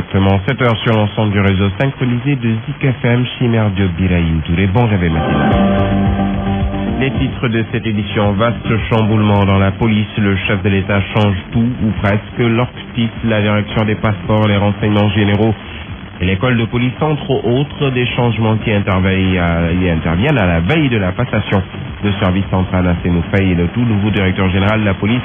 exactement 7h sur l'ensemble du réseau synchronisé de Zik FM, Chimère Diop, Birahim Touré. Bon réveil matinal. Les titres de cette édition: vaste chamboulement dans la police, le chef de l'État change tout ou presque, l'OCTIS, la direction des passeports, les renseignements généraux et l'école de police, entre autres, des changements qui interviennent à la veille de la passation de service entre Anas Mouffaï et le tout nouveau directeur général de la police,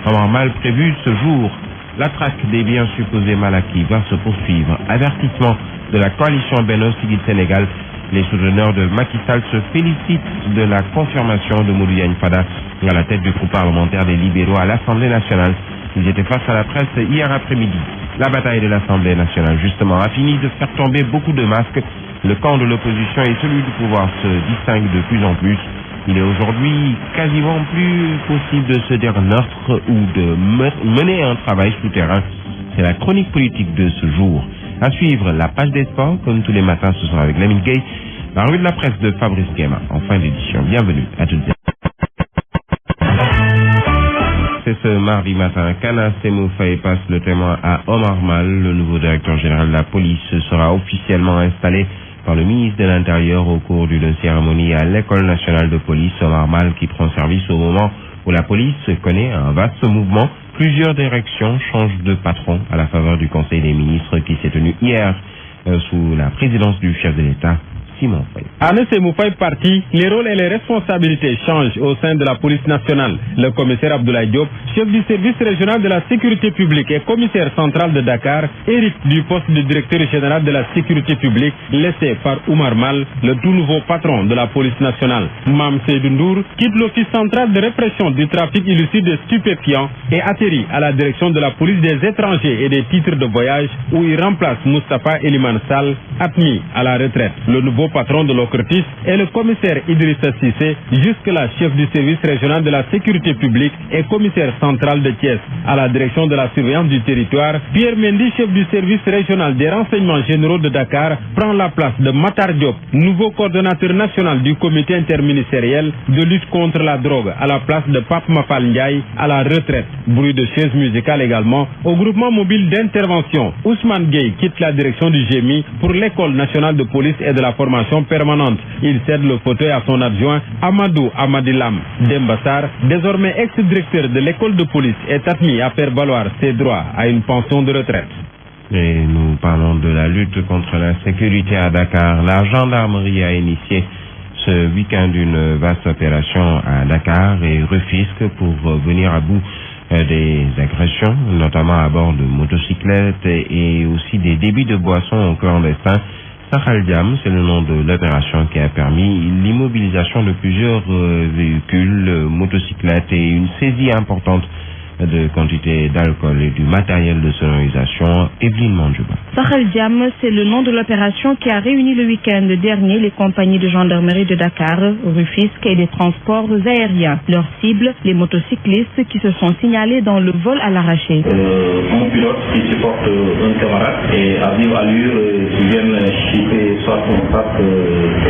Omar Mal, prévu ce jour. La traque des biens supposés mal acquis va se poursuivre. Avertissement de la coalition Benno Siggil Sénégal. Les souteneurs de Macky Sall se félicitent de la confirmation de Modou Diagne Fada à la tête du groupe parlementaire des libéraux à l'Assemblée nationale. Ils étaient face à la presse hier après-midi. La bataille de l'Assemblée nationale, justement, a fini de faire tomber beaucoup de masques. Le camp de l'opposition et celui du pouvoir se distinguent de plus en plus. Il est aujourd'hui quasiment plus possible de se dire neutre ou de mener un travail souterrain. C'est la chronique politique de ce jour. À suivre, la page des sports, comme tous les matins, ce sera avec Lamine Gueye, la revue de la presse de Fabrice Guéma, en fin d'édition. Bienvenue à toutes et à tous. C'est ce mardi matin qu'Anas Mouffaï passe le témoin à Omar Mal. Le nouveau directeur général de la police sera officiellement installé par le ministre de l'Intérieur au cours d'une cérémonie à l'École nationale de police. Omar Mal qui prend service au moment où la police connaît un vaste mouvement. Plusieurs directions changent de patron à la faveur du Conseil des ministres qui s'est tenu hier sous la présidence du chef de l'État, Simon Faye. Anas Mouffaï parti, les rôles et les responsabilités changent au sein de la police nationale. Le commissaire Abdoulaye Diop, chef du service régional de la sécurité publique et commissaire central de Dakar, hérite du poste de directeur général de la sécurité publique laissé par Omar Mal, le tout nouveau patron de la police nationale. Mam Seydou Ndour quitte l'office central de répression du trafic illicite de stupéfiants et atterrit à la direction de la police des étrangers et des titres de voyage où il remplace Moustapha Eliman Sall, admis à la retraite. Le nouveau patron de l'OCRTIS est le commissaire Idrissa Cissé, jusque-là chef du service régional de la sécurité publique et commissaire central de Thiès. À la direction de la surveillance du territoire, Pierre Mendy, chef du service régional des renseignements généraux de Dakar, prend la place de Matar Diop, nouveau coordonnateur national du comité interministériel de lutte contre la drogue, à la place de Pape Mafal Ndiaye, à la retraite. Bruit de chaises musicales également au groupement mobile d'intervention. Ousmane Gueye quitte la direction du GMI pour l'école nationale de police et de la formation permanente. Il cède le fauteuil à son adjoint Amadou Amadilam. Dembassar, désormais ex-directeur de l'école de police, est admis à faire valoir ses droits à une pension de retraite. Et nous parlons de la lutte contre l'insécurité à Dakar. La gendarmerie a initié ce week-end une vaste opération à Dakar et Rufisque pour venir à bout des agressions, notamment à bord de motocyclettes et aussi des débits de boissons au clandestin. Sahal Diam, c'est le nom de l'opération qui a permis l'immobilisation de plusieurs véhicules, motocyclettes et une saisie importante de quantité d'alcool et du matériel de sonorisation. Evelyne Mandjouba. Sahel Diam, c'est le nom de l'opération qui a réuni le week-end dernier les compagnies de gendarmerie de Dakar, Rufisque et des transports aériens. Leur cible, les motocyclistes qui se sont signalés dans le vol à l'arraché. Un pilote qui supporte un camarade et à vive allure qui viennent chiffrer soit son sac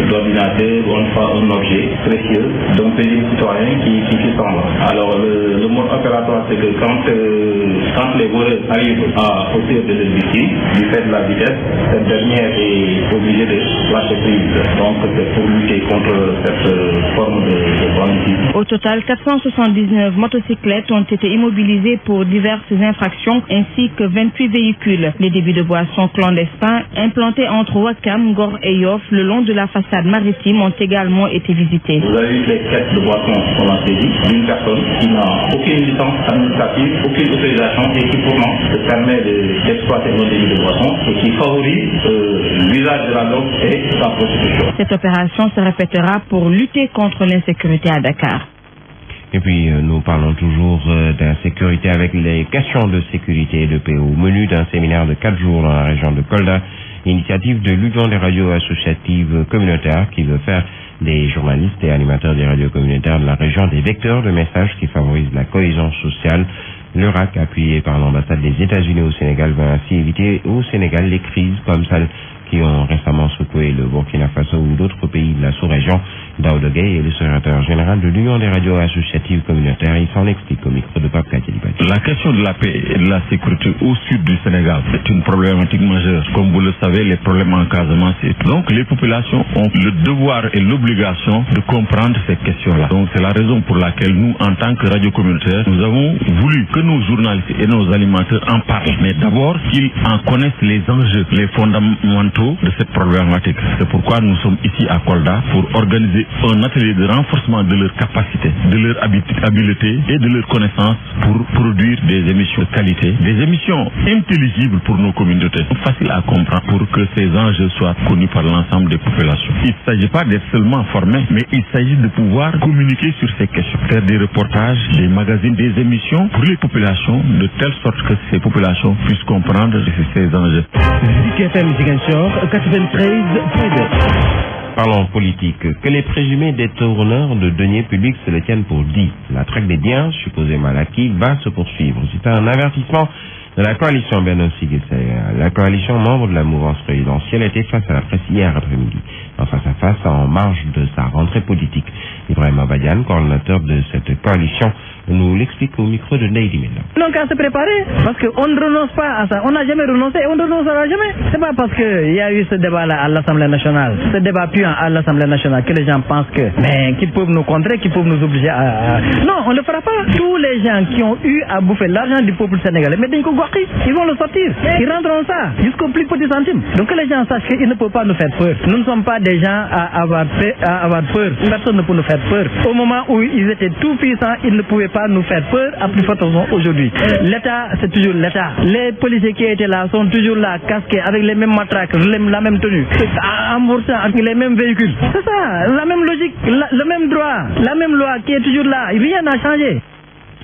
d'ordinateur ou un objet précieux d'un pays citoyen qui s'en va. Alors le mode opératoire, c'est que quand les voleurs arrivent à hauteur de leur victime, du fait de la vitesse, cette dernière est obligée de lâcher prise. Donc c'est pour lutter contre cette forme de banditisme. Au total, 479 motocyclettes ont été immobilisées pour diverses infractions ainsi que 28 véhicules. Les débits de boissons clandestins implantés entre Ouakam, Ngor et Yoff le long de la façade maritime ont également été visités. Vous avez vu les caisses de boissons qu'on a saisies d'une personne qui n'a aucune licence administrative, aucune autorisation et qui pourtant se permet d'exploiter nos débits de boissons et qui favorise l'usage de la drogue et la prostitution. Cette opération se répétera pour lutter contre l'insécurité à Dakar. Et puis, nous parlons toujours d'insécurité avec les questions de sécurité et de paix au menu d'un séminaire de 4 jours dans la région de Kolda, initiative de l'Union des radios associatives communautaires qui veut faire des journalistes et animateurs des radios communautaires de la région des vecteurs de messages qui favorisent la cohésion sociale. L'URAC, appuyé par l'ambassade des États-Unis au Sénégal, va ainsi éviter au Sénégal les crises comme celle qui ont récemment secoué le Burkina Faso ou d'autres pays de la sous-région. Daouda Gueye est le secrétaire général de l'Union des radios associatives communautaires. Il s'en explique au micro de Pape Kadjelibati. La question de la paix et de la sécurité au sud du Sénégal, c'est une problématique majeure. Comme vous le savez, les problèmes en Casamance, donc les populations ont le devoir et l'obligation de comprendre ces questions-là. Donc c'est la raison pour laquelle nous, en tant que radio communautaire, nous avons voulu que nos journalistes et nos animateurs en parlent, mais d'abord qu'ils en connaissent les enjeux, les fondamentaux de cette problématique. C'est pourquoi nous sommes ici à Kolda pour organiser un atelier de renforcement de leurs capacités, de leur habileté et de leur connaissance pour produire des émissions de qualité, des émissions intelligibles pour nos communautés, faciles à comprendre pour que ces enjeux soient connus par l'ensemble des populations. Il ne s'agit pas d'être seulement formé, mais il s'agit de pouvoir communiquer sur ces questions, faire des reportages, des magazines, des émissions pour les populations, de telle sorte que ces populations puissent comprendre ces enjeux. Zik FM Ziguinchor, 93.2. Parlons politique. Que les présumés détourneurs de deniers publics se le tiennent pour dit. La traque des biens, supposés mal acquis, va se poursuivre. C'est un avertissement de la coalition Benno Siggil Sénégal. La coalition membre de la mouvance présidentielle était face à la presse hier après-midi, en face à face en marge de sa rentrée politique. Ibrahima Badiane, coordinateur de cette coalition, nous l'explique au micro de Neydi Menda. Donc à se préparer, parce qu'on ne renonce pas à ça. On n'a jamais renoncé et on ne renoncera jamais. C'est pas parce qu'il y a eu ce débat-là à l'Assemblée nationale, ce débat puant à l'Assemblée nationale, que les gens pensent qu'ils peuvent nous contrer, qu'ils peuvent nous obliger à... Non, on ne le fera pas. Tous les gens qui ont eu à bouffer l'argent du peuple sénégalais, mais ils vont le sortir. Ils rendront ça jusqu'au plus petit centime. Donc que les gens sachent qu'ils ne peuvent pas nous faire peur. Nous ne sommes pas des gens à avoir peur. Personne ne peut nous faire peur. Au moment où ils étaient tout puissants, ils ne pouvaient pas nous faire peur à plus forte raison aujourd'hui. L'État, c'est toujours l'État. Les policiers qui étaient là sont toujours là, casqués, avec les mêmes matraques, la même tenue, amorçant avec les mêmes véhicules. C'est ça, la même logique, le même droit, la même loi qui est toujours là. Rien n'a changé.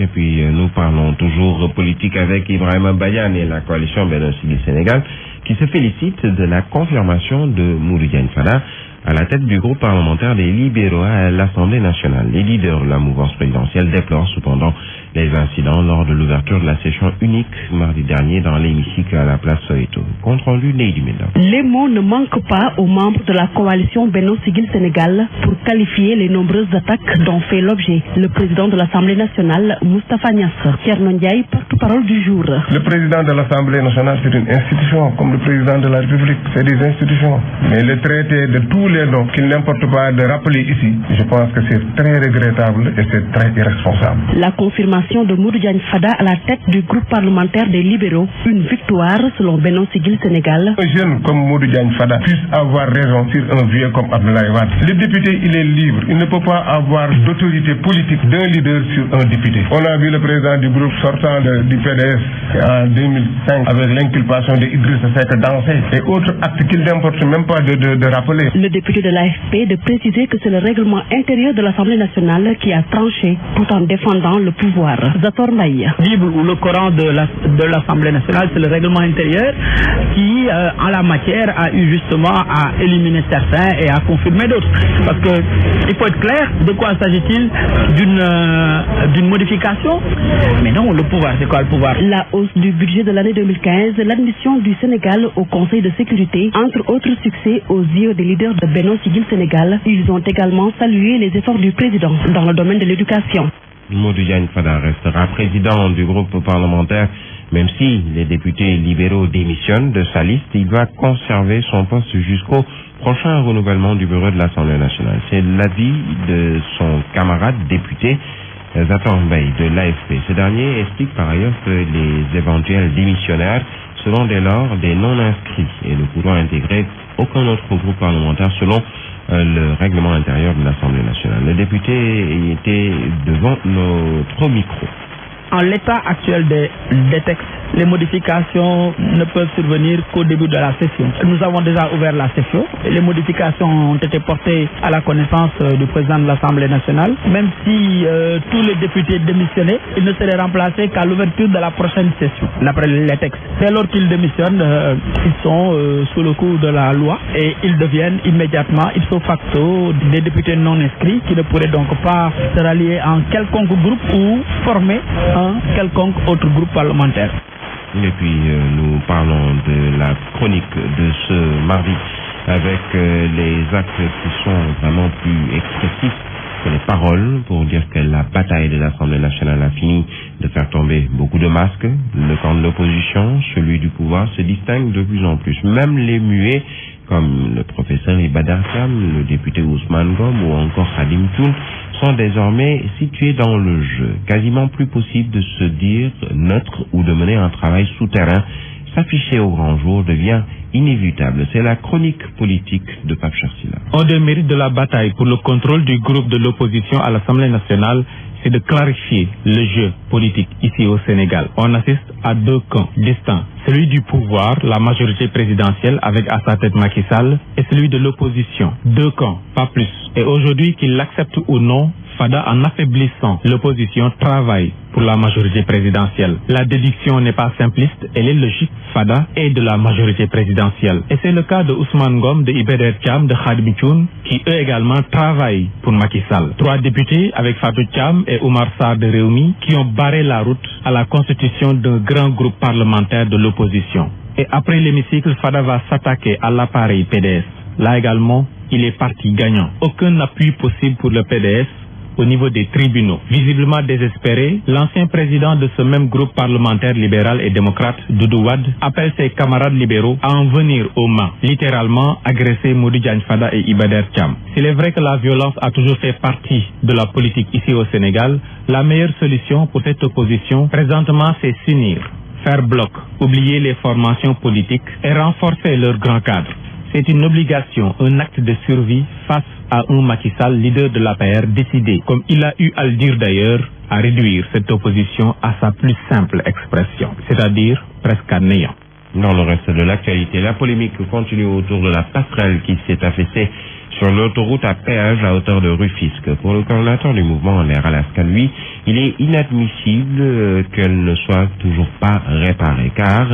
Et puis nous parlons toujours politique avec Ibrahima Badiane et la coalition Benno Siggil Sénégal qui se félicite de la confirmation de Modou Diagne Fada à la tête du groupe parlementaire des libéraux à l'Assemblée nationale. Les leaders de la mouvance présidentielle déplorent cependant les incidents lors de l'ouverture de la session unique mardi dernier dans l'hémicycle à la place Soweto. Compte rendu Neydi Menda. Les mots ne manquent pas aux membres de la coalition Benno Siggil Sénégal pour qualifier les nombreuses attaques dont fait l'objet le président de l'Assemblée nationale, Moustapha Niasse. Thierno Ndiaye, porte-parole du jour. Le président de l'Assemblée nationale, c'est une institution, comme le président de la République, c'est des institutions. Mais le traité de tous les noms qu'il n'importe pas de rappeler ici, je pense que c'est très regrettable et c'est très irresponsable. La confirmation de Modou Diagne Fada à la tête du groupe parlementaire des libéraux, une victoire selon Benno Siggil Sénégal. Un jeune comme Modou Diagne Fada puisse avoir raison sur un vieux comme Abdoulaye Wade. Le député, il est libre. Il ne peut pas avoir d'autorité politique d'un leader sur un député. On a vu le président du groupe sortant du PDS en 2005 avec l'inculpation d'Idrissa Seck danser et autres actes qu'il n'importe même pas de rappeler. Le député de l'AFP de préciser que c'est le règlement intérieur de l'Assemblée nationale qui a tranché tout en défendant le pouvoir. Zator Maï. La Bible ou le Coran de l'Assemblée nationale, c'est le règlement intérieur qui, en la matière, a eu justement à éliminer certains et à confirmer d'autres. Parce que il faut être clair, de quoi s'agit-il? D'une modification? Mais non, le pouvoir, c'est quoi le pouvoir? La hausse du budget de l'année 2015, l'admission du Sénégal au Conseil de sécurité, entre autres succès aux yeux des leaders de Benno Siggil Sénégal. Ils ont également salué les efforts du président dans le domaine de l'éducation. Modou Diagne Fada restera président du groupe parlementaire. Même si les députés libéraux démissionnent de sa liste, il va conserver son poste jusqu'au prochain renouvellement du bureau de l'Assemblée nationale. C'est l'avis de son camarade député Zator Mbaye de l'AFP. Ce dernier explique par ailleurs que les éventuels démissionnaires seront dès lors des non-inscrits et ne pourront intégrer aucun autre groupe parlementaire selon le règlement intérieur de l'Assemblée nationale. Le député était devant notre micro. En l'état actuel des textes, les modifications ne peuvent survenir qu'au début de la session. Nous avons déjà ouvert la session et les modifications ont été portées à la connaissance du président de l'Assemblée nationale. Même si tous les députés démissionnaient, ils ne seraient remplacés qu'à l'ouverture de la prochaine session, d'après les textes. Dès lors qu'ils démissionnent, ils sont sous le coup de la loi et ils deviennent immédiatement, ipso facto, des députés non inscrits qui ne pourraient donc pas se rallier en quelconque groupe ou former un quelconque autre groupe parlementaire. Et puis nous parlons de la chronique de ce mardi avec les actes qui sont vraiment plus expressifs que les paroles, pour dire que la bataille de l'Assemblée nationale a fini de faire tomber beaucoup de masques. Le camp de l'opposition, celui du pouvoir, se distingue de plus en plus. Même les muets, comme le professeur Ibader Thiam, le député Ousmane Ngom ou encore Khadim Toun, sont désormais situés dans le jeu. Quasiment plus possible de se dire neutre ou de mener un travail souterrain. S'afficher au grand jour devient inévitable. C'est la chronique politique de Pape Charsila. Un des mérites de la bataille pour le contrôle du groupe de l'opposition à l'Assemblée nationale, c'est de clarifier le jeu politique ici au Sénégal. On assiste à deux camps distincts. Celui du pouvoir, la majorité présidentielle avec à sa tête Macky Sall, et celui de l'opposition. Deux camps, pas plus. Et aujourd'hui, qu'ils l'acceptent ou non, Fada, en affaiblissant l'opposition, travaille pour la majorité présidentielle. La déduction n'est pas simpliste, elle est logique. Fada est de la majorité présidentielle. Et c'est le cas de Ousmane Ngom, de Ibader Thiam, de Khadim Toun, qui eux également travaillent pour Macky Sall. 3 députés avec Fatou Thiam et Oumar Sarr de Rewmi qui ont barré la route à la constitution d'un grand groupe parlementaire de l'opposition. Et après l'hémicycle, Fada va s'attaquer à l'appareil PDS. Là également, il est parti gagnant. Aucun appui possible pour le PDS au niveau des tribunaux. Visiblement désespéré, l'ancien président de ce même groupe parlementaire libéral et démocrate, Doudou Wade, appelle ses camarades libéraux à en venir aux mains, littéralement agresser Mody Diagne Fada et Ibader Thiam. S'il est vrai que la violence a toujours fait partie de la politique ici au Sénégal, la meilleure solution pour cette opposition, présentement, c'est s'unir, faire bloc, oublier les formations politiques et renforcer leur grand cadre. C'est une obligation, un acte de survie face à un Macky Sall, leader de l'APR, décidé, comme il a eu à le dire d'ailleurs, à réduire cette opposition à sa plus simple expression, c'est-à-dire presque à néant. Dans le reste de l'actualité, la polémique continue autour de la passerelle qui s'est affaissée sur l'autoroute à péage à hauteur de Rufisque. Pour le coordinateur du mouvement En L'air Alaska, lui, il est inadmissible qu'elle ne soit toujours pas réparée, car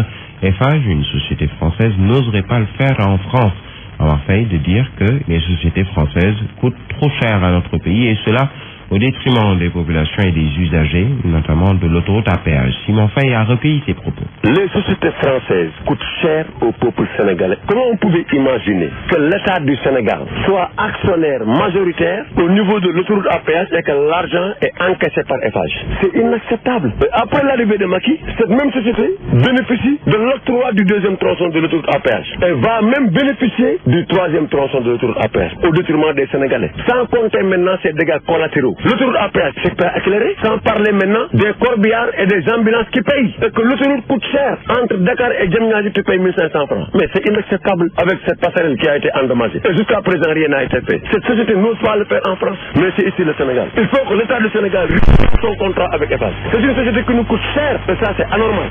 Eiffage, une société française, n'oserait pas le faire en France. À Marseille, de dire que les sociétés françaises coûtent trop cher à notre pays, et cela au détriment des populations et des usagers, notamment de l'autoroute à péage. Simon Faye a recueilli ses propos. Les sociétés françaises coûtent cher au peuple sénégalais. Comment on pouvait imaginer que l'État du Sénégal soit actionnaire majoritaire au niveau de l'autoroute à péage et que l'argent est encaissé par Eiffage? C'est inacceptable. Après l'arrivée de Macky, cette même société bénéficie de l'octroi du deuxième tronçon de l'autoroute à péage. Elle va même bénéficier du troisième tronçon de l'autoroute à péage au détriment des Sénégalais. Sans compter maintenant ces dégâts collatéraux. L'autoroute à péage, c'est pas éclairé, sans parler maintenant des corbillards et des ambulances qui payent. Et que l'autoroute coûte cher. Entre Dakar et Djamnyadji, tu payes 1500 francs. Mais c'est inacceptable avec cette passerelle qui a été endommagée. Et jusqu'à présent, rien n'a été fait. Cette société n'ose pas le faire en France, mais c'est ici le Sénégal. Il faut que l'État du Sénégal respecte son contrat avec Eiffage. C'est une société qui nous coûte cher, et ça, c'est anormal.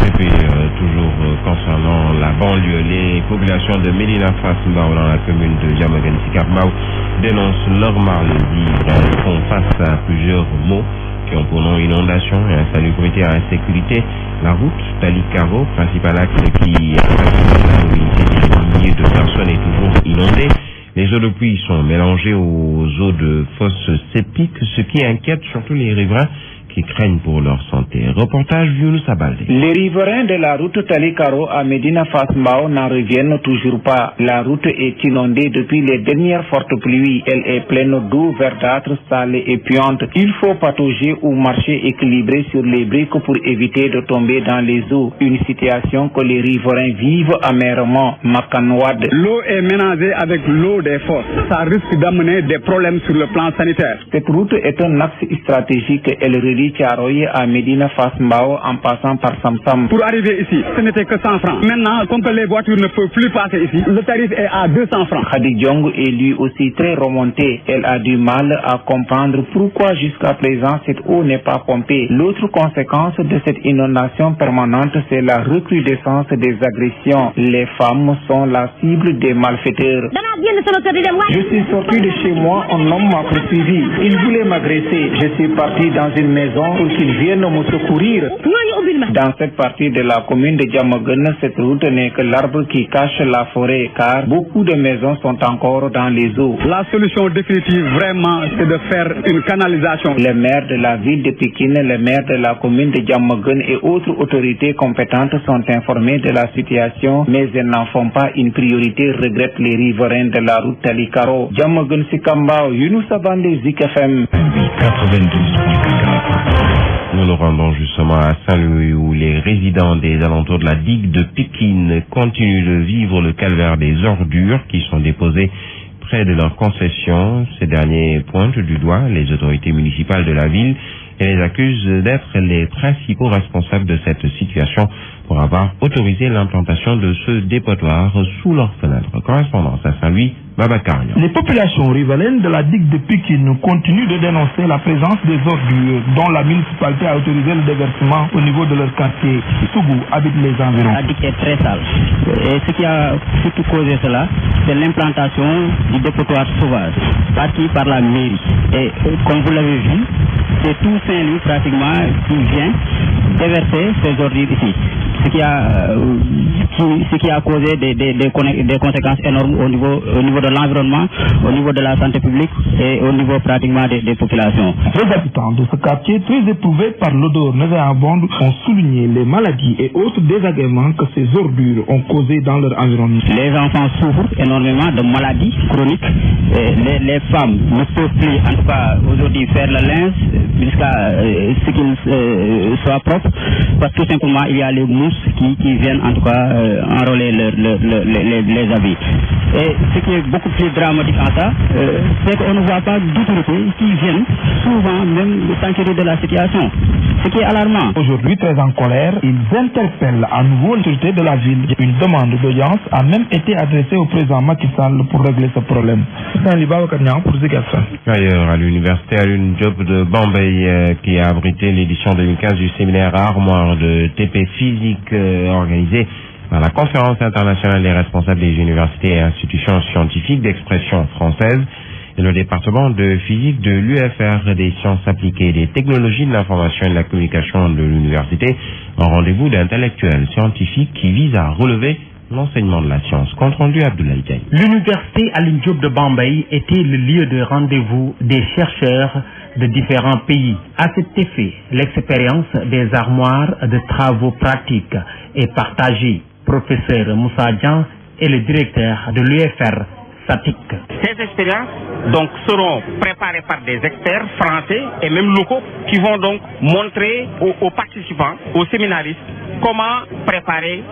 Et puis, toujours concernant la banlieue, les populations de Medina Fass-Mbao dans la commune de Diamaguène-Sicap-Mbao dénoncent leur mal vivre. Elles font face à plusieurs maux qui ont pour nom inondation et insalubrité à insécurité. La route Tali-Caro, principal axe qui facilite la mobilité des milliers de personnes, est toujours inondée. Les eaux de pluie sont mélangées aux eaux de fosses septiques, ce qui inquiète surtout les riverains qui craignent pour leur santé. Reportage Younous Abalde. Les riverains de la route Tali-Caro à Medina Fass-Mbao n'en reviennent toujours pas. La route est inondée depuis les dernières fortes pluies. Elle est pleine d'eau verdâtre, salée et puante. Il faut patauger ou marcher équilibré sur les briques pour éviter de tomber dans les eaux. Une situation que les riverains vivent amèrement. Makanouad. L'eau est mélangée avec l'eau des fosses. Ça risque d'amener des problèmes sur le plan sanitaire. Cette route est un axe stratégique. Elle relie Thiaroye à Medina Fass-Mbao en passant par Samsam. Pour arriver ici, ce n'était que 100 francs. Maintenant, comme que les voitures ne peuvent plus passer ici, le tarif est à 200 francs. Khadi Diong est lui aussi très remontée. Elle a du mal à comprendre pourquoi jusqu'à présent cette eau n'est pas pompée. L'autre conséquence de cette inondation permanente, c'est la recrudescence des agressions. Les femmes sont la cible des malfaiteurs. Je suis sorti de chez moi, un homme m'a poursuivi. Il voulait m'agresser. Je suis parti dans une maison maison pour qu'ils viennent me secourir. Dans cette partie de la commune de Diamaguène, cette route n'est que l'arbre qui cache la forêt, car beaucoup de maisons sont encore dans les eaux. La solution définitive, vraiment, c'est de faire une canalisation. Les maires de la ville de Pikine, les maires de la commune de Diamaguène et autres autorités compétentes sont informés de la situation, mais elles n'en font pas une priorité, regrettent les riverains de la route Talikaro. Diamaguène Sikambao, Younousa Bandé, Zik FM. 92.4. Nous nous rendons justement à Saint-Louis où les résidents des alentours de la digue de Pikine continuent de vivre le calvaire des ordures qui sont déposées près de leur concession. Ces derniers pointent du doigt les autorités municipales de la ville et les accusent d'être les principaux responsables de cette situation pour avoir autorisé l'implantation de ce dépotoir sous leurs fenêtres. Correspondance à Saint-Louis, Babacar. Les populations riveraines de la digue de Pikine continuent de dénoncer la présence des ordures dont la municipalité a autorisé le déversement au niveau de leur quartier. Sougou habite les environs. La digue est très sale. Et ce qui a surtout causé cela, c'est l'implantation du dépotoir sauvage, bâti par la mairie. Et comme vous l'avez vu, c'est tout Saint-Louis pratiquement qui vient déverser ces ordures ici. Ce qui a causé des conséquences énormes au niveau de l'environnement, au niveau de la santé publique et au niveau pratiquement des populations. Les habitants de ce quartier, très éprouvés par l'odeur nauséabonde, ont souligné les maladies et autres désagréments que ces ordures ont causés dans leur environnement. Les enfants souffrent énormément de maladies chroniques. Les femmes ne peuvent plus, en tout cas aujourd'hui, faire le linge jusqu'à ce qu'il soit propre, parce que tout simplement il y a les mousses qui viennent en tout cas enrôler les habits. Et ce qui est beaucoup plus dramatique en ça, c'est qu'on ne voit pas d'autorités qui viennent souvent même s'inquiéter de la situation. Ce qui est alarmant. Aujourd'hui, très en colère, ils interpellent à nouveau l'autorité de la ville. Une demande d'audience a même été adressée au président Macky Sall pour régler ce problème. Ailleurs, à l'université Alioune Diop de Bambey, qui a abrité l'édition 2015 du séminaire Armoire de TP Physique organisé par la Conférence internationale des responsables des universités et institutions scientifiques d'expression française et le département de physique de l'UFR des sciences appliquées et des technologies de l'information et de la communication de l'université, un rendez-vous d'intellectuels scientifiques qui vise à relever l'enseignement de la science. Compte rendu Abdoulaye Diagne. L'université Alioune Diop de Bambey était le lieu de rendez-vous des chercheurs de différents pays. À cet effet, l'expérience des armoires de travaux pratiques est partagée. Professeur Moussa Dian est le directeur de l'UFR SATIC. Ces expériences donc seront préparées par des experts français et même locaux qui vont donc montrer aux participants, aux séminaristes, comment préparer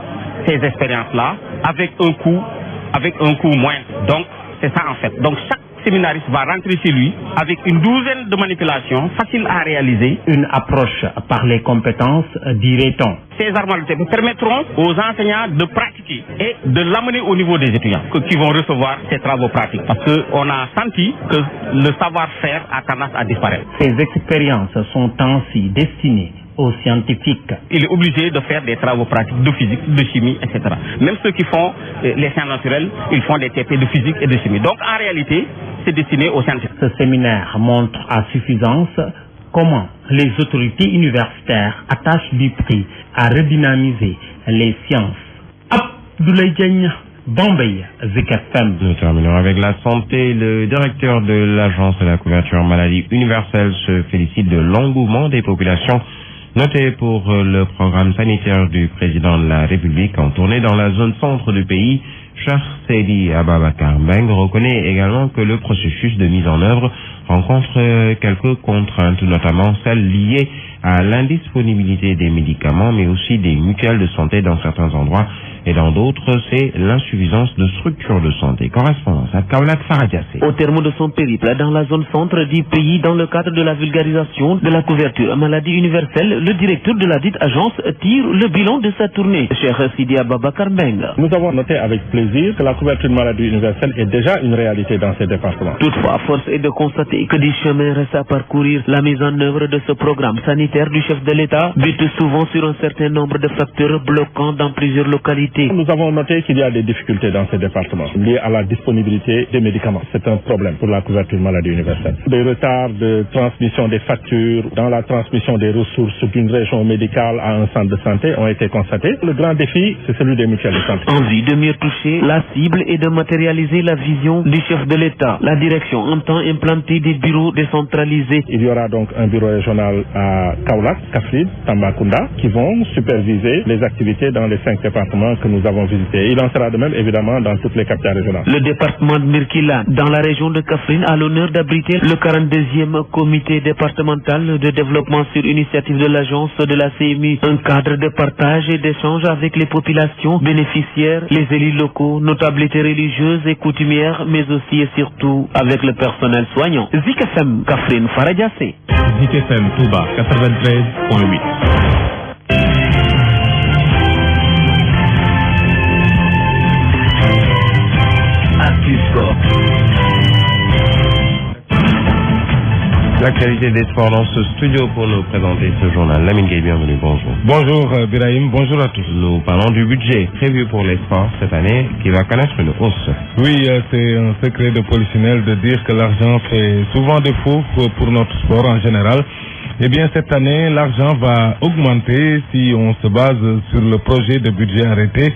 ces expériences-là avec un coût moindre. Donc c'est ça en fait. Donc chaque séminariste va rentrer chez lui avec une douzaine de manipulations faciles à réaliser. Une approche par les compétences, dirait-on. Ces armoires permettront aux enseignants de pratiquer et de l'amener au niveau des étudiants qui vont recevoir ces travaux pratiques. Parce qu'on a senti que le savoir-faire a tendance à disparaître. Ces expériences sont ainsi destinées aux scientifiques. Il est obligé de faire des travaux pratiques de physique, de chimie, etc. Même ceux qui font les sciences naturelles, ils font des TP de physique et de chimie. Donc en réalité, c'est destiné aux scientifiques. Ce séminaire montre à suffisance comment les autorités universitaires attachent du prix à redynamiser les sciences. Abdoulaye Diagne, Bambey, Zik FM. Nous terminons avec la santé. Le directeur de l'Agence de la couverture maladie universelle se félicite de l'engouement des populations noté pour le programme sanitaire du président de la République en tournée dans la zone centre du pays. Cheikh Seydi Ababakar Mbeng reconnaît également que le processus de mise en œuvre rencontre quelques contraintes, notamment celles liées à l'indisponibilité des médicaments, mais aussi des mutuelles de santé dans certains endroits et dans d'autres, c'est l'insuffisance de structures de santé. Correspondance à Kaolat Faradiassé. Au terme de son périple dans la zone centre du pays, dans le cadre de la vulgarisation de la couverture maladie universelle, le directeur de la dite agence tire le bilan de sa tournée. Cheikh Seydi Ababakar Mbeng. Nous avons noté avec plaisir que la couverture maladie universelle est déjà une réalité dans ces départements. Toutefois, force est de constater que des chemins restent à parcourir. La mise en œuvre de ce programme sanitaire du chef de l'État bute souvent sur un certain nombre de facteurs bloquants dans plusieurs localités. sécurité. Nous avons noté qu'il y a des difficultés dans ces départements liées à la disponibilité des médicaments. C'est un problème pour la couverture maladie universelle. Des retards de transmission des factures dans la transmission des ressources d'une région médicale à un centre de santé ont été constatés. Le grand défi, c'est celui des mutuelles de santé. En vue de mieux toucher la cible et de matérialiser la vision du chef de l'État, la direction entend implanter des bureaux décentralisés. Il y aura donc un bureau régional à Kaolack, Kaffrine, Tambacounda, qui vont superviser les activités dans les 5 départements que nous avons visités. Il en sera de même évidemment dans toutes les capitales régionales. Le département de Mirkila, dans la région de Kaffrine, a l'honneur d'abriter le 42e comité départemental de développement sur initiative de l'agence de la CMU. Un cadre de partage et d'échange avec les populations bénéficiaires, les élus locaux, notabilités religieuses et coutumières, mais aussi et surtout avec le personnel soignant. Zik FM, Kaffrine, Faradiassé. Zik FM, Touba, 93.8. L'actualité des sports dans ce studio pour nous présenter ce journal. Lamine Gueye, bienvenue, bonjour. Bonjour Birahim, bonjour à tous. Nous parlons du budget prévu pour les sports cette année qui va connaître une hausse. Oui, c'est un secret de polichinelle de dire que l'argent fait souvent défaut pour notre sport en général. Eh bien, cette année, l'argent va augmenter si on se base sur le projet de budget arrêté.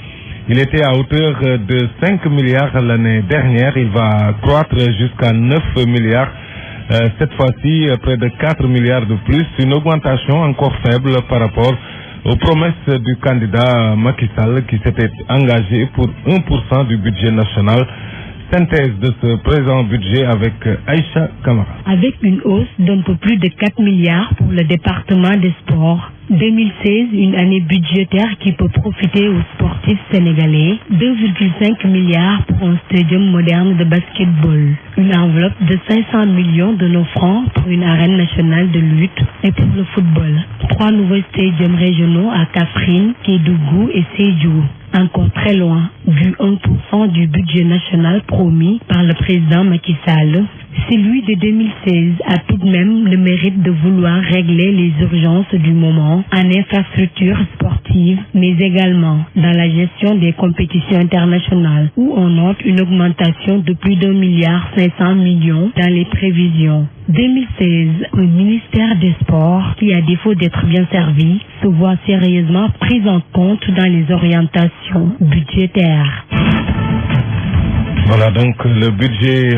Il était à hauteur de 5 milliards l'année dernière. Il va croître jusqu'à 9 milliards. Cette fois-ci, près de 4 milliards de plus. Une augmentation encore faible par rapport aux promesses du candidat Macky Sall qui s'était engagé pour 1% du budget national. Synthèse de ce présent budget avec Aïcha Kamara. Avec une hausse d'un peu plus de 4 milliards pour le département des sports. 2016, une année budgétaire qui peut profiter aux sportifs sénégalais. 2,5 milliards pour un stadium moderne de basketball. Une enveloppe de 500 millions de nos francs pour une arène nationale de lutte et pour le football. 3 nouveaux stadiums régionaux à Kaffrine, Kédougou et Sédhiou. Encore très loin du 1% du budget national promis par le président Macky Sall. Celui de 2016 a tout de même le mérite de vouloir régler les urgences du moment en infrastructures sportives, mais également dans la gestion des compétitions internationales, où on note une augmentation de plus d'1,5 milliard dans les prévisions. 2016, un ministère des Sports qui, à défaut d'être bien servi, se voit sérieusement pris en compte dans les orientations budgétaires. Voilà donc le budget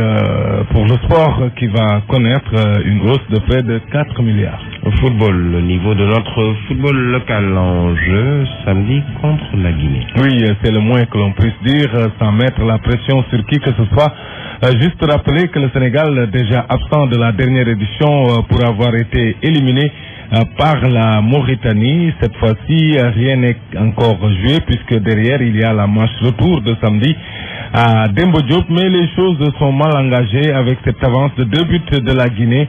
pour le sport qui va connaître une hausse de près de 4 milliards. Au football, le niveau de notre football local en jeu samedi contre la Guinée. Oui, c'est le moins que l'on puisse dire sans mettre la pression sur qui que ce soit. Juste rappeler que le Sénégal, déjà absent de la dernière édition pour avoir été éliminé par la Mauritanie, cette fois-ci rien n'est encore joué puisque derrière il y a la match retour de samedi à Dembo Diop, mais les choses sont mal engagées avec cette avance de 2 buts de la Guinée.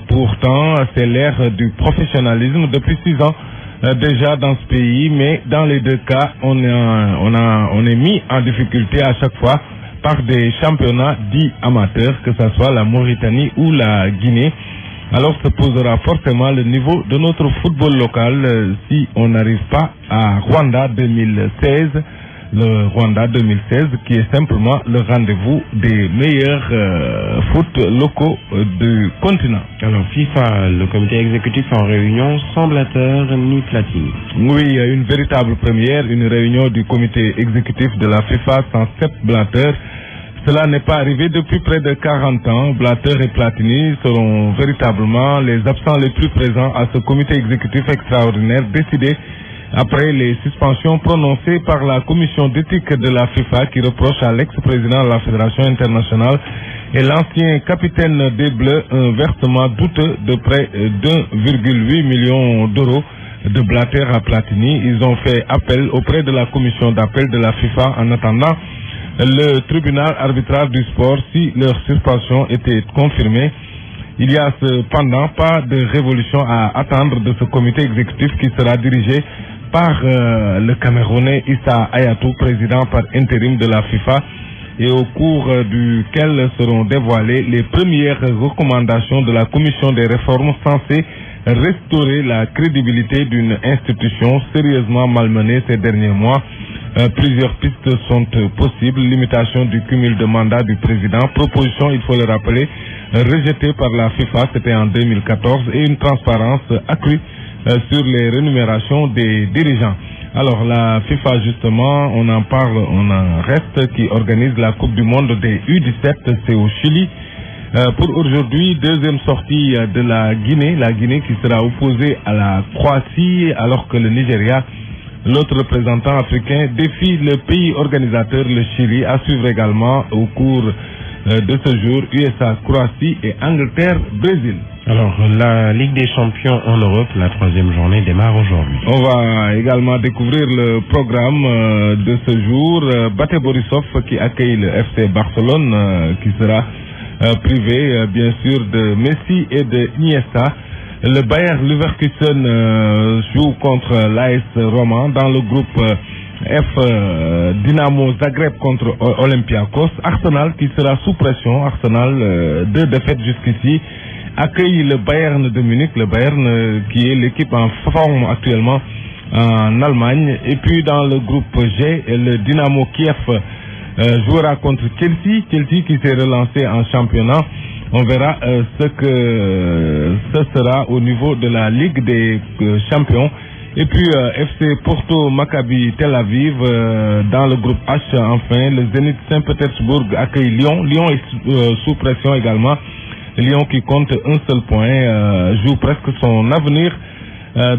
Pourtant, c'est l'ère du professionnalisme depuis 6 ans déjà dans ce pays, mais dans les deux cas, on est mis en difficulté à chaque fois par des championnats dits amateurs, que ce soit la Mauritanie ou la Guinée. Alors se posera forcément le niveau de notre football local si on n'arrive pas à Rwanda 2016. Le Rwanda 2016 qui est simplement le rendez-vous des meilleurs foot locaux du continent. Alors FIFA, le comité exécutif en réunion sans Blatter ni Platini. Oui, une véritable première, une réunion du comité exécutif de la FIFA sans 7 Blatter. Cela n'est pas arrivé depuis près de 40 ans. Blatter et Platini seront véritablement les absents les plus présents à ce comité exécutif extraordinaire décidé après les suspensions prononcées par la commission d'éthique de la FIFA qui reproche à l'ex-président de la Fédération internationale et l'ancien capitaine des Bleus un versement douteux de près d'1,8 million d'euros de Blatter à Platini. Ils ont fait appel auprès de la commission d'appel de la FIFA en attendant le tribunal arbitral du sport si leur suspension était confirmée. Il n'y a cependant pas de révolution à attendre de ce comité exécutif qui sera dirigé par le Camerounais Issa Hayatou, président par intérim de la FIFA, et au cours duquel seront dévoilées les premières recommandations de la commission des réformes censées restaurer la crédibilité d'une institution sérieusement malmenée ces derniers mois. Plusieurs pistes sont possibles. Limitation du cumul de mandat du président. Proposition, il faut le rappeler, rejetée par la FIFA, c'était en 2014, et une transparence accrue sur les rémunérations des dirigeants. Alors la FIFA, justement, on en parle, on en reste, qui organise la Coupe du Monde des U17, c'est au Chili. Pour aujourd'hui, deuxième sortie de la Guinée qui sera opposée à la Croatie, alors que le Nigeria, l'autre représentant africain, défie le pays organisateur, le Chili, à suivre également au cours de ce jour, USA, Croatie et Angleterre, Brésil. Alors, la Ligue des champions en Europe, la 3e journée démarre aujourd'hui. On va également découvrir le programme de ce jour. Bate Borisov qui accueille le FC Barcelone, qui sera privé, bien sûr, de Messi et de Iniesta. Le Bayer Leverkusen joue contre l'AS Roma dans le groupe F. Dynamo Zagreb contre Olympiakos. Arsenal qui sera sous pression. Arsenal, 2 défaites jusqu'ici, accueille le Bayern de Munich. Le Bayern qui est l'équipe en forme actuellement en Allemagne. Et puis dans le groupe G, le Dynamo Kiev jouera contre Chelsea. Chelsea qui s'est relancé en championnat. On verra ce que ce sera au niveau de la Ligue des champions. Et puis FC Porto Maccabi Tel Aviv dans le groupe H. Enfin, le Zénith Saint-Pétersbourg accueille Lyon. Lyon est sous pression également. Lyon qui compte un seul point joue presque son avenir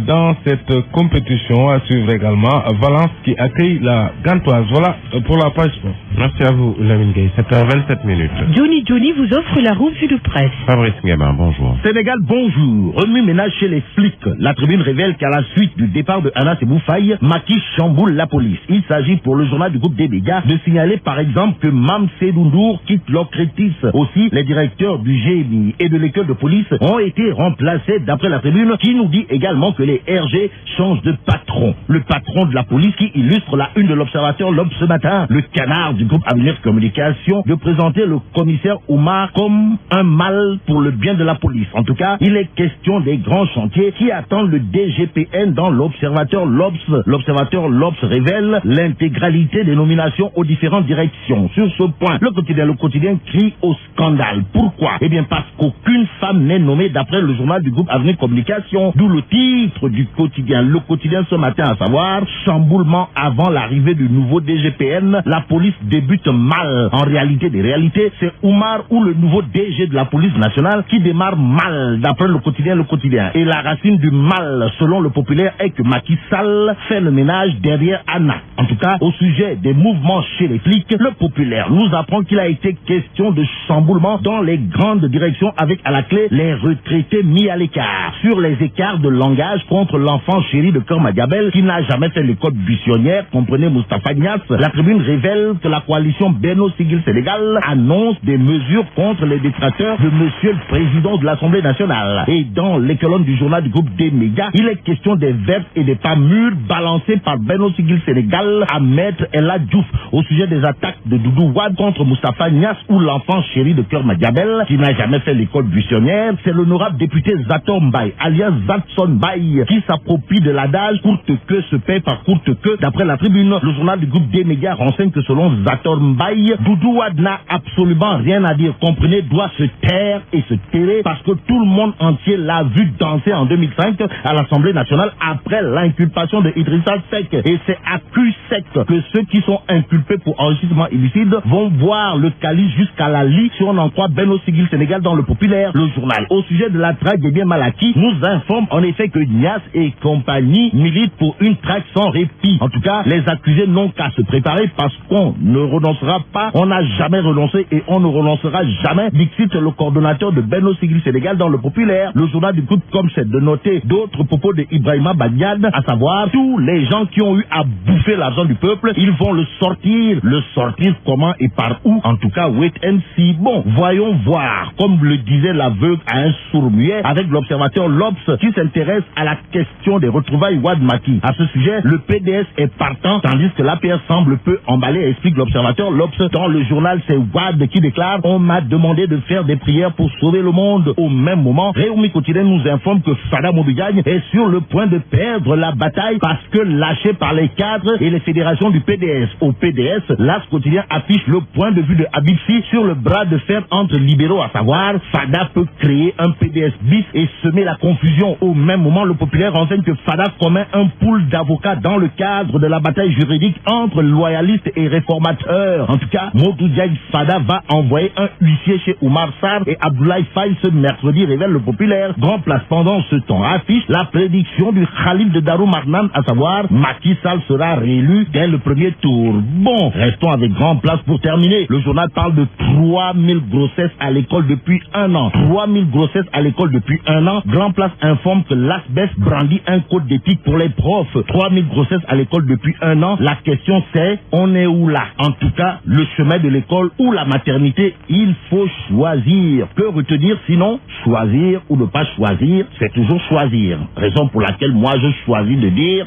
dans cette compétition. À suivre également Valence qui accueille la Gantoise. Voilà pour la page sport. Merci à vous, Lamine Gueye. 7h27 minutes. Johnny vous offre la revue de presse. Fabrice Ngema, bonjour. Sénégal, bonjour. Remue-ménage chez les flics. La tribune révèle qu'à la suite du départ de Anas Boufaï, Macky chamboule la police. Il s'agit pour le journal du groupe des médias de signaler par exemple que Mam Sedoundour quitte l'Ocrétis. Aussi, les directeurs du GMI et de l'école de police ont été remplacés d'après la tribune qui nous dit également que les RG changent de patron. Le patron de la police qui illustre la une de l'Observateur l'Obs ce matin. Le canard du groupe Avenir Communication de présenter le commissaire Oumar comme un mal pour le bien de la police. En tout cas, il est question des grands chantiers qui attendent le DGPN dans l'Observateur l'Obs. L'Observateur l'Obs révèle l'intégralité des nominations aux différentes directions. Sur ce point, le quotidien crie au scandale. Pourquoi? Eh bien parce qu'aucune femme n'est nommée d'après le journal du groupe Avenir Communication, d'où le titre du quotidien. Le quotidien ce matin, à savoir chamboulement avant l'arrivée du nouveau DGPN. La police débute mal. En réalité des réalités, c'est Oumar ou le nouveau DG de la police nationale qui démarre mal d'après le quotidien. Et la racine du mal, selon le populaire, est que Macky Sall fait le ménage derrière Anna. En tout cas, au sujet des mouvements chez les flics, le populaire nous apprend qu'il a été question de chamboulement dans les grandes directions avec à la clé les retraités mis à l'écart. Sur les écarts de langage contre l'enfant chéri de Keur Madiabel qui n'a jamais fait l'école buissonnière, comprenez Moustapha Niasse, la tribune révèle que la coalition Benno Siggil Sénégal annonce des mesures contre les détracteurs de monsieur le président de l'Assemblée nationale. Et dans les colonnes du journal du groupe des médias, il est question des verbes et des pas mûrs balancés par Benno Siggil Sénégal à Maître Ella Diouf au sujet des attaques de Doudou Wade contre Moustapha Niasse ou l'enfant chéri de Keur Madiabel qui n'a jamais fait l'école buissonnière. C'est l'honorable député Zator Mbaye, alias Zatson Mbaye, qui s'approprie de l'adage courte queue se paie par courte queue. D'après la tribune, le journal du groupe des médias renseigne que selon Zator Mbaye, Doudou Wade n'a absolument rien à dire. Comprenez, doit se taire et se terrer parce que tout le monde entier l'a vu danser en 2005 à l'Assemblée nationale après l'inculpation de Idrissa Seck. Et c'est à cul sec que ceux qui sont inculpés pour enrichissement illicite vont voir le calice jusqu'à la lie si on en croit Benno Siggil Sénégal dans le populaire. Le journal, au sujet de la traque des biens mal acquis, nous informe en effet que Niasse et compagnie militent pour une traque sans répit. En tout cas, les accusés n'ont qu'à se préparer parce qu'on ne renoncera pas, on n'a jamais renoncé et on ne renoncera jamais, dixit le coordonnateur de Benno Siggil Sénégal dans le populaire. Le journal du groupe comme c'est de noter d'autres propos de Ibrahima Badiane, à savoir tous les gens qui ont eu à bouffer l'argent du peuple, ils vont le sortir. Le sortir comment et par où? En tout cas, wait and see. Bon, voyons voir, comme le disait l'aveugle à un sourd-muet, avec l'observateur l'Obs qui s'intéresse à la question des retrouvailles Wade Macky. À ce sujet, le PDS est partant, tandis que l'APR semble peu emballé, explique l'observateur. L'Obs, dans le journal, c'est Wade qui déclare « On m'a demandé de faire des prières pour sauver le monde ». Au même moment, Réumi Quotidien nous informe que Fada Moubigagne est sur le point de perdre la bataille parce que lâché par les cadres et les fédérations du PDS. Au PDS, l'As Quotidien affiche le point de vue de Habib Sy sur le bras de fer entre libéraux, à savoir Fada peut créer un PDS bis et semer la confusion. Au même moment, le Populaire renseigne que Fada commet un pool d'avocats dans le cadre de la bataille juridique entre loyalistes et réformateurs. En tout cas, Modou Diagne Fada va envoyer un huissier chez Oumar Sarr et Abdoulaye Faye ce mercredi, révèle le Populaire. Grand place pendant ce temps affiche la prédiction du Khalif de Darou Marnane, à savoir Macky Sall sera réélu dès le premier tour. Bon, restons avec Grand Place pour terminer. Le journal parle de 3000 grossesses à l'école depuis un an. 3000 grossesses à l'école depuis un an. Grand Place informe que l'ASBEF brandit un code d'éthique pour les profs. 3000 grossesses à l'école depuis un an. La question c'est, on est où là? En tout cas, le chemin de l'école ou la maternité, il faut choisir. Que retenir sinon? Choisir ou ne pas choisir, c'est toujours choisir. Raison pour laquelle moi je choisis de dire...